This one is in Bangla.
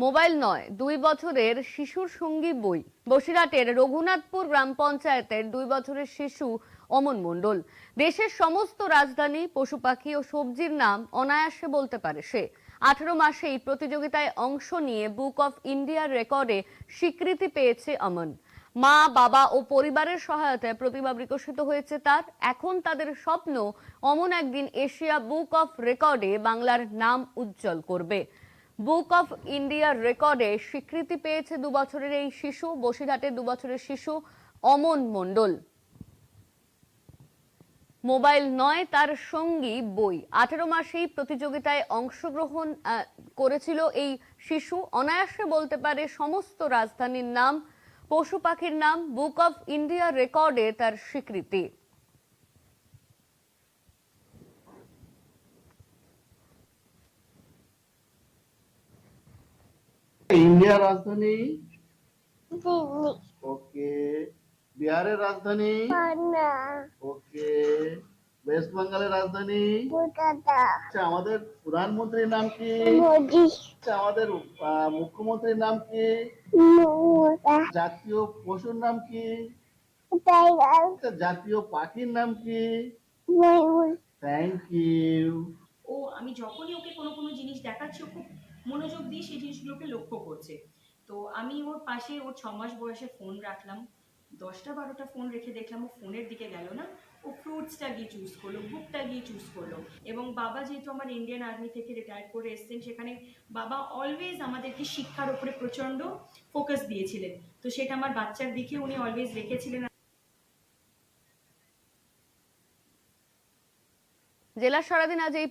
মোবাইল নয়, 2 বছরের শিশুর সঙ্গী বই। বসিরহাটের রঘুনাথপুর গ্রাম পঞ্চায়েতের 2 বছরের শিশু অমন মণ্ডল দেশের সমস্ত রাজধানী, পশু পাখি ও সবজির নাম অনায়াসে বলতে পারে সে। 18 মাসেই প্রতিযোগিতায় অংশ নিয়ে বুক অফ ইন্ডিয়ার রেকর্ডে স্বীকৃতি পেয়েছে অমন। মা, বাবা ও পরিবারের সহায়তায় প্রতিভা বিকশিত হয়েছে তার। এখন তাদের স্বপ্ন অমন একদিন এশিয়া বুক অফ রেকর্ডে বাংলার নাম উজ্জ্বল করবে। বুক অফ ইন্ডিয়ার রেকর্ডে স্বীকৃতি পেয়েছে 2 বছরের এই শিশু। বসিরহাটের 2 বছরের শিশু অমন মণ্ডল। মোবাইল নয়, তার সঙ্গী বই। 18 মাসেই প্রতিযোগিতায় অংশগ্রহণ করেছিল এই শিশু। অনায়াসে বলতে পারে সমস্ত রাজধানীর নাম, পশু পাখির নাম। বুক অফ ইন্ডিয়ার রেকর্ডে তার স্বীকৃতি। इंडिया राजधानी दिल्ली ओके, बिहारेर राजधानी पाटना ओके, वेस्ट बंगालेर राजधानी कोलकाता আচ্ছা আমাদের প্রধানমন্ত্রীর নাম কি? मोदी আচ্ছা আমাদের মুখ্যমন্ত্রীর নাম কি? मोदा জাতীয় পশুর নাম কি? टाइगर আচ্ছা জাতীয় পাখির নাম কি? मयूर থ্যাংক ইউ। ও আমি যখনই ওকে কোনো কোনো জিনিস দেখাচ্ছি, ও খুব মনোযোগ দিয়ে সেই জিনিসগুলোকে লক্ষ্য করছে। তো আমি ওর পাশে ওর 6 মাস বয়সে ফোন রাখলাম। 10টা 12টা ফোন রেখে দেখলাম ও ফোনের দিকে গেল না, ও ফ্রুটসটা গিয়ে চুজ করলো, বুকটা গিয়ে চুজ করলো। এবং বাবা যেহেতু আমার ইন্ডিয়ান আর্মি থেকে রিটায়ার করে এসছেন, সেখানে বাবা অলওয়েজ আমাদেরকে শিক্ষার উপরে প্রচণ্ড ফোকাস দিয়েছিলেন। তো সেটা আমার বাচ্চার দিকে উনি অলওয়েজ রেখেছিলেন। জেলা সারাদিন আজ এই